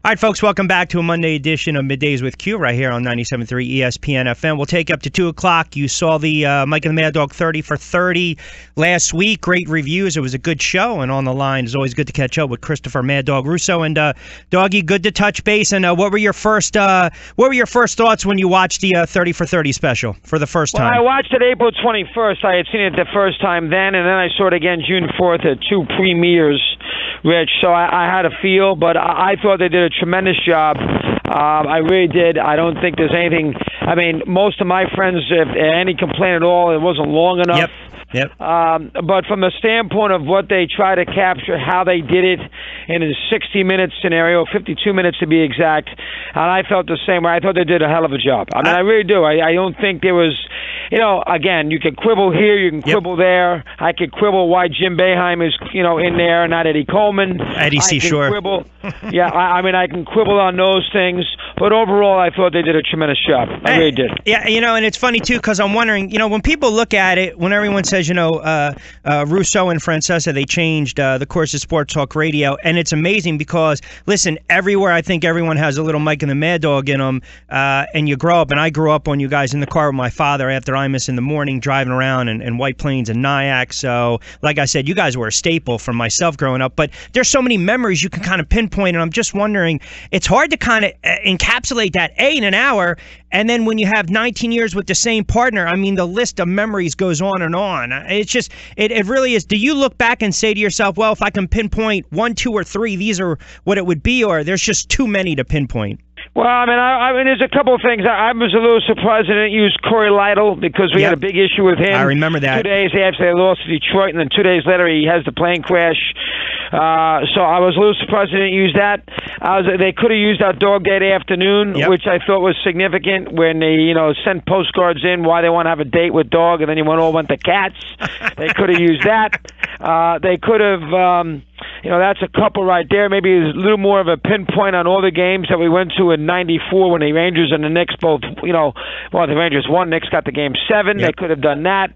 All right, folks, welcome back to a Monday edition of Middays with Q right here on 97.3 ESPN FM. We'll take you up to 2 o'clock. You saw the Mike and the Mad Dog 30 for 30 last week. Great reviews. It was a good show. And on the line, it's always good to catch up with Christopher Mad Dog Russo. And Doggy, good to touch base. And what were your first thoughts when you watched the 30 for 30 special for the first time? Well, I watched it April 21st. I had seen it the first time then, and then I saw it again June 4th at 2 premieres, Rich. So I had a feel, but I thought they did a tremendous job. I really did. I don't think there's anything. I mean, most of my friends, if any complaint at all, it wasn't long enough. Yep. But from the standpoint of what they try to capture, how they did it in a 60-minute scenario, 52 minutes to be exact, and I felt the same way. I thought they did a hell of a job. I mean, I really do. I don't think there was, again, you can quibble here, you can quibble there. I could quibble why Jim Boeheim is, in there, not Eddie Coleman. Eddie C. Shore. Quibble. Yeah, I mean, I can quibble on those things, but overall, I thought they did a tremendous job. I really did. Yeah, and it's funny, too, because I'm wondering, when people look at it, when everyone says, Russo and Francesa, they changed the course of sports talk radio, and it's amazing because, listen, everywhere I think everyone has a little Mike and the Mad Dog in them, and you grow up, and I grew up on you guys in the car with my father after Imus in the morning, driving around in White Plains and Nyack, so like I said, you guys were a staple for myself growing up, but there's so many memories you can kind of pinpoint, and I'm just wondering, it's hard to kind of encapsulate that, in an hour, and then when you have 19 years with the same partner, I mean, the list of memories goes on and on. It's just, it really is. Do you look back and say to yourself, well, if I can pinpoint 1, 2, or 3, these are what it would be, or there's just too many to pinpoint? Well, I mean, there's a couple of things. I was a little surprised they didn't use Corey Lytle because we had a big issue with him. I remember that. 2 days after they lost to Detroit, and then 2 days later he has the plane crash. So I was a little surprised they didn't use that. They could have used that Dog Day afternoon, which I thought was significant when they, sent postcards in why they want to have a date with Dog, and then you went to cats. They could have used that. They could have... that's a couple right there. Maybe a little more of a pinpoint on all the games that we went to in '94 when the Rangers and the Knicks both, the Rangers won, Knicks got the game 7. They could have done that.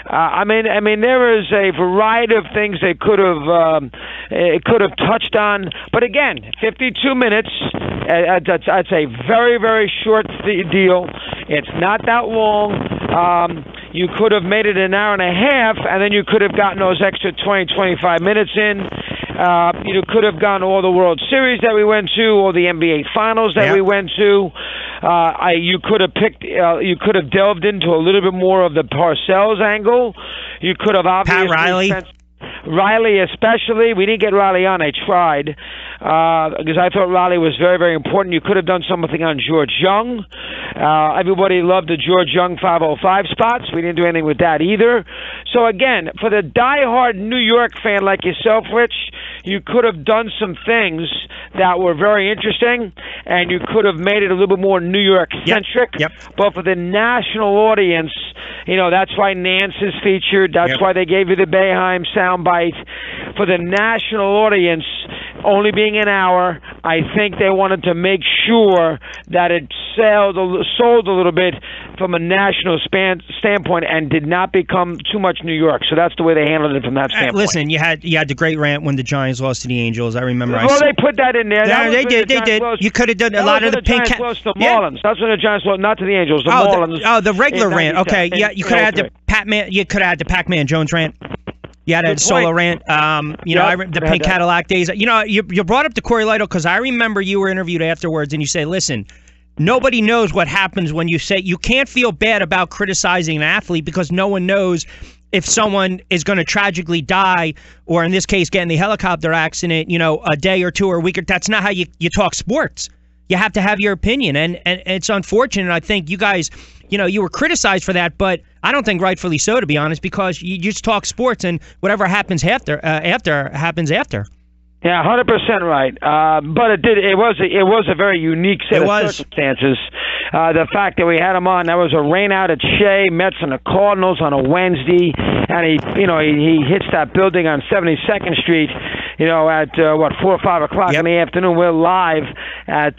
I mean, there is a variety of things they could have touched on. But again, 52 minutes. That's a very, very short deal. It's not that long. You could have made it an hour and a half, and then you could have gotten those extra 20, 25 minutes in. You could have gone to all the World Series that we went to, all the NBA Finals that we went to. You could have you could have delved into a little bit more of the Parcells angle. You could have obviously Pat Riley especially. We didn't get Riley on. I tried because I thought Riley was very, very important. You could have done something on George Young. Everybody loved the George Young 505 spots. We didn't do anything with that either. So again, for the diehard New York fan like yourself, Rich, you could have done some things that were very interesting, and you could have made it a little bit more New York-centric. Yep. But for the national audience, that's why Nance is featured. That's why they gave you the Boeheim soundbite. For the national audience, only being an hour, I think they wanted to make sure that it sold a little bit from a national standpoint and did not become too much New York. So that's the way they handled it from that standpoint. Listen, you had the great rant when the Giants lost to the Angels. I remember. Well, they put that in there. They did. You could have done a lot of the pink. Giants lost to the Marlins. That's when the Giants lost, not to the Angels. The Marlins. The regular rant. Okay, yeah, you could have had the Pac-Man. You could have had the Pac-Man Jones rant. You had a solo rant. The pink Cadillac days. You brought up the Corey Lytle because I remember you were interviewed afterwards and you say, listen, nobody knows what happens when you say you can't feel bad about criticizing an athlete because no one knows if someone is going to tragically die or in this case get in the helicopter accident, a day or two or a week. That's not how you talk sports. You have to have your opinion. And it's unfortunate. I think you guys, you were criticized for that, but I don't think rightfully so, to be honest, because you just talk sports and whatever happens after happens after. Yeah, 100% right. But it was a very unique set of circumstances. The fact that we had him on, that was a rain out at Shea, Mets and the Cardinals on a Wednesday, and he hits that building on 72nd Street. At 4 or 5 o'clock in the afternoon. We're live at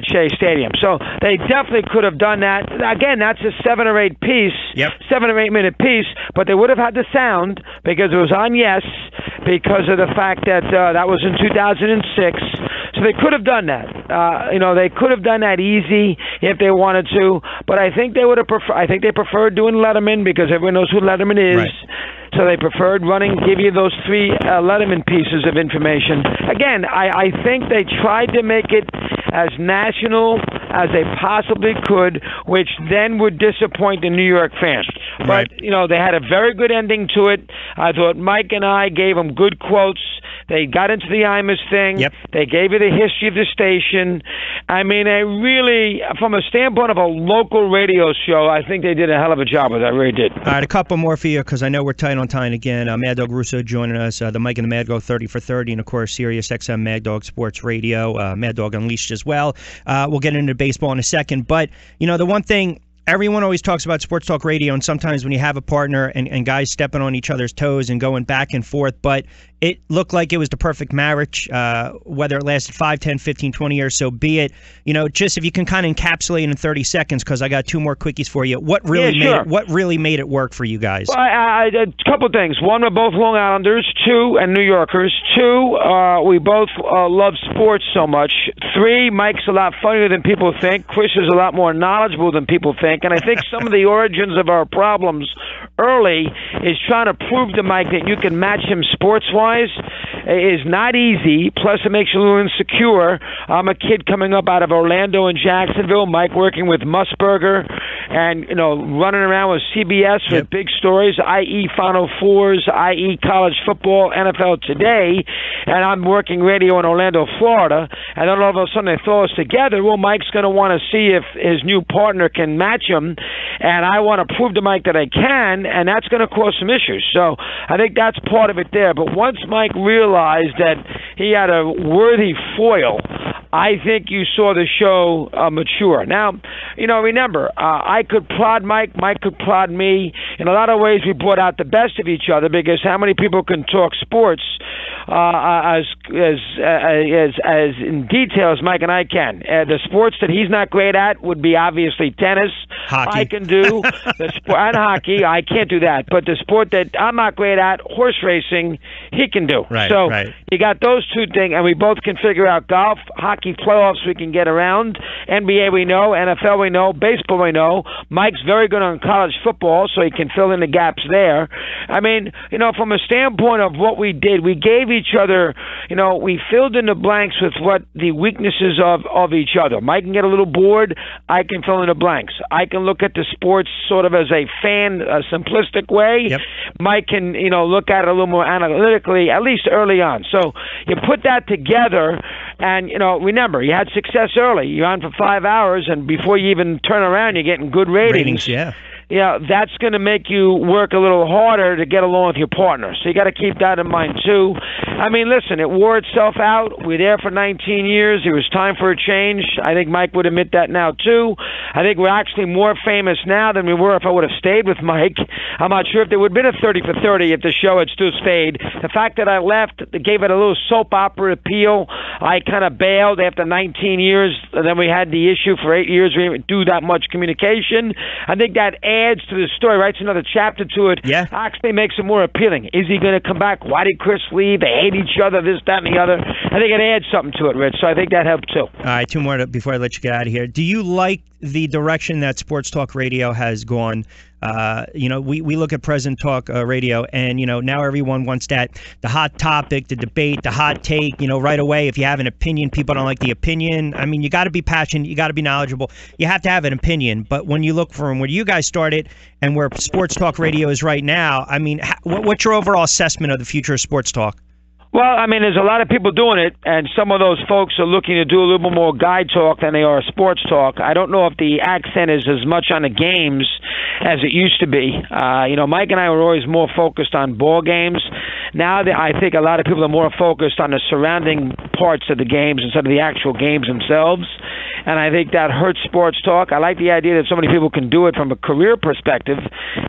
Shea Stadium. So they definitely could have done that. Again, that's a 7 or 8 piece, 7 or 8 minute piece, but they would have had the sound because it was on Yes, because of the fact that that was in 2006. So they could have done that. They could have done that easy if they wanted to. But I think they would have I think they preferred doing Letterman because everyone knows who Letterman is. Right. So they preferred give you those 3 Letterman pieces of information. Again, I think they tried to make it as national as they possibly could, which then would disappoint the New York fans. Right. But, they had a very good ending to it. I thought Mike and I gave them good quotes. They got into the Imus thing. Yep. They gave you the history of the station. I mean, I really, from a standpoint of a local radio show, I think they did a hell of a job with that. I really did. All right, a couple more for you because I know we're tight on time again. Mad Dog Russo joining us, the Mike and the Mad Dog 30 for 30, and of course, Sirius XM Mad Dog Sports Radio, Mad Dog Unleashed as well. We'll get into baseball in a second, but the one thing. Everyone always talks about sports talk radio, and sometimes when you have a partner and guys stepping on each other's toes and going back and forth, but it looked like it was the perfect marriage, whether it lasted 5, 10, 15, 20 years, so be it. Just if you can kind of encapsulate in 30 seconds, because I got 2 more quickies for you. What really made it work for you guys? Well, a couple of things. One, we're both Long Islanders. 2, and New Yorkers. 2, we both love sports so much. 3, Mike's a lot funnier than people think. Chris is a lot more knowledgeable than people think. And I think some of the origins of our problems early is trying to prove to Mike that you can match him sports-wise is not easy. Plus, it makes you a little insecure. I'm a kid coming up out of Orlando and Jacksonville. Mike working with Musburger and, running around with CBS with big stories, i.e. Final Fours, i.e. college football, NFL Today. And I'm working radio in Orlando, Florida. And then all of a sudden they throw us together. Well, Mike's going to want to see if his new partner can match him. And I want to prove to Mike that I can, and that's going to cause some issues. So I think that's part of it there. But once Mike realized that he had a worthy foil, I think you saw the show mature. Now, remember, I could prod Mike, Mike could prod me. In a lot of ways, we brought out the best of each other because how many people can talk sports as in detail as Mike and I can? The sports that he's not great at would be obviously tennis. Hockey. I can do the sport and hockey. I can't do that. But the sport that I'm not great at, horse racing, he can do. Right, so right. You got those 2 things, and we both can figure out golf, hockey playoffs we can get around, NBA we know, NFL we know, baseball we know. Mike's very good on college football, so he can fill in the gaps there. I mean, from a standpoint of what we did, we gave each other, we filled in the blanks with what the weaknesses of each other. Mike can get a little bored. I can fill in the blanks. I can look at the sports sort of as a fan, a simplistic way. Yep. Mike can, look at it a little more analytically, at least early on. So you put that together, and, remember, you had success early. You're on for 5 hours, and before you even turn around, you're getting good ratings. Yeah. That's going to make you work a little harder to get along with your partner. So you got to keep that in mind, too. I mean, listen, it wore itself out. We're there for 19 years. It was time for a change. I think Mike would admit that now, too. I think we're actually more famous now than we were if I would have stayed with Mike. I'm not sure if there would have been a 30 for 30 if the show had still stayed. The fact that I left gave it a little soap opera appeal. I kind of bailed after 19 years. And then we had the issue for 8 years. We didn't do that much communication. I think that adds to the story, writes another chapter to it. Yeah. Actually makes it more appealing. Is he going to come back? Why did Chris leave? They hate each other, this, that, and the other. I think it adds something to it, Rich. So I think that helped, too. All right, 2 more before I let you get out of here. Do you like the direction that sports talk radio has gone? We look at present talk radio, and now everyone wants the hot topic, the debate, the hot take. Right away, if you have an opinion, people don't like the opinion. I mean, you got to be passionate, you got to be knowledgeable, you have to have an opinion. But when you look from where you guys started and where sports talk radio is right now, I mean, what's your overall assessment of the future of sports talk? Well, I mean, there's a lot of people doing it, and some of those folks are looking to do a little bit more guide talk than they are sports talk. I don't know if the accent is as much on the games as it used to be. Mike and I were always more focused on ball games. Now I think a lot of people are more focused on the surrounding parts of the games instead of the actual games themselves. And I think that hurts sports talk. I like the idea that so many people can do it from a career perspective.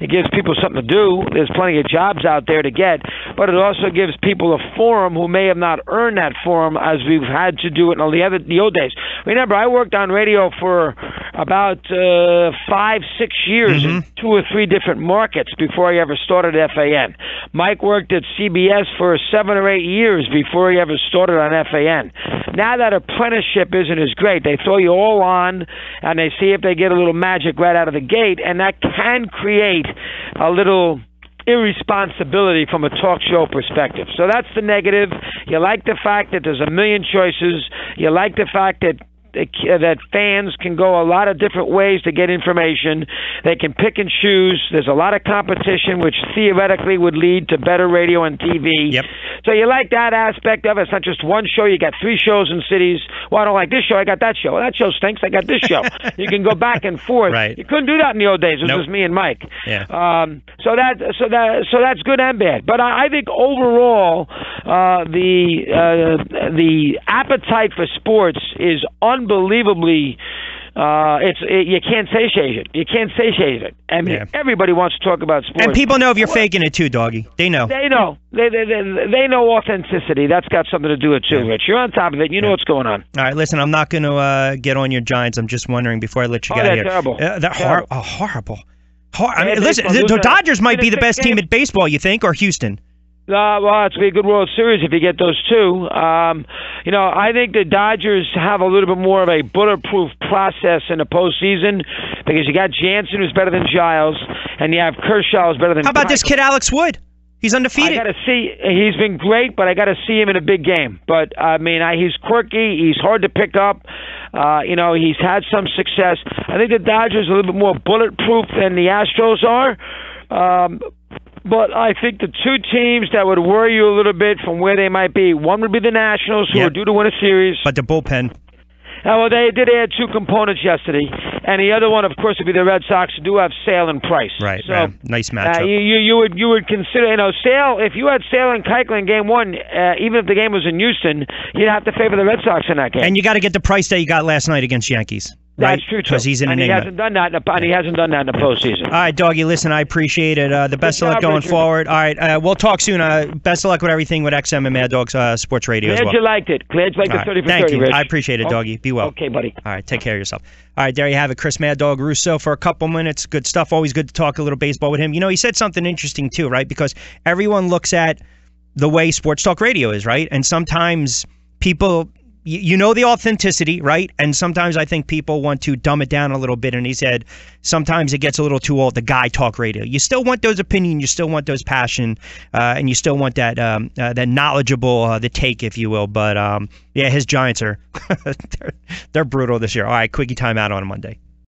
It gives people something to do. There's plenty of jobs out there to get, but it also gives people a forum who may have not earned that forum as we've had to do it in the old days. Remember, I worked on radio for about 5-6 years in 2 or 3 different markets before he ever started at FAN. Mike worked at CBS for 7 or 8 years before he ever started on FAN. Now that apprenticeship isn't as great. They throw you all on, and they see if they get a little magic right out of the gate, and that can create a little irresponsibility from a talk show perspective. So that's the negative. You like the fact that there's a million choices. You like the fact that fans can go a lot of different ways to get information. They can pick and choose. There's a lot of competition, which theoretically would lead to better radio and TV. Yep. So you like that aspect of it. It's not just one show. You got 3 shows in cities. Well, I don't like this show. I got that show. Well, that show stinks. I got this show. You can go back and forth. Right. You couldn't do that in the old days. It was just me and Mike. Yeah. So that's good and bad. But I think overall, the appetite for sports is unbelievably. You can't satiate it. You can't satiate it. I mean, everybody wants to talk about sports. And people know if you're faking it too, doggy. They know. They know. They know authenticity. That's got something to do with it too, Rich. You're on top of it. You know what's going on. All right, listen. I'm not going to get on your Giants. I'm just wondering before I let you get out of here. Terrible. They're horrible. I mean, listen. The Dodgers might be the best team at baseball. You think, or Houston? Well, it's going to be a good World Series if you get those 2. I think the Dodgers have a little bit more of a bulletproof process in the postseason because you got Jansen, who's better than Giles, and you have Kershaw, who's better than. How about this kid, Alex Wood? He's undefeated. I got to see. He's been great, but I got to see him in a big game. But I mean, he's quirky. He's hard to pick up. He's had some success. I think the Dodgers are a little bit more bulletproof than the Astros are. But I think the 2 teams that would worry you a little bit from where they might be, one would be the Nationals, who are due to win a series. But the bullpen. Well, they did add 2 components yesterday. And the other one, of course, would be the Red Sox, who do have Sale and Price. Right, so, nice matchup. You would consider, Sale, if you had Sale and Keuchel in Game 1, even if the game was in Houston, you'd have to favor the Red Sox in that game. And you got to get the price that you got last night against Yankees. Right? That's true, too. Because he's in he hasn't done that. He hasn't done that in the postseason. All right, doggy. Listen, I appreciate it. The best of luck going forward. All right, we'll talk soon. Best of luck with everything with XM and Mad Dogs Sports Radio as well. Glad you liked it. Glad you liked the 30 for 30, Thank you. Rich. I appreciate it, doggy. Be well. Okay, buddy. All right, take care of yourself. All right, there you have it. Chris Mad Dog Russo for a couple minutes. Good stuff. Always good to talk a little baseball with him. He said something interesting too, right? Because everyone looks at the way sports talk radio is, right? And sometimes people. The authenticity, right? And sometimes I think people want to dumb it down a little bit. And he said sometimes it gets a little too old, the guy talk radio. You still want those opinions, you still want those passion, and you still want that that knowledgeable, the take, if you will. But his Giants are they're brutal this year. All right, quickie timeout on a Monday.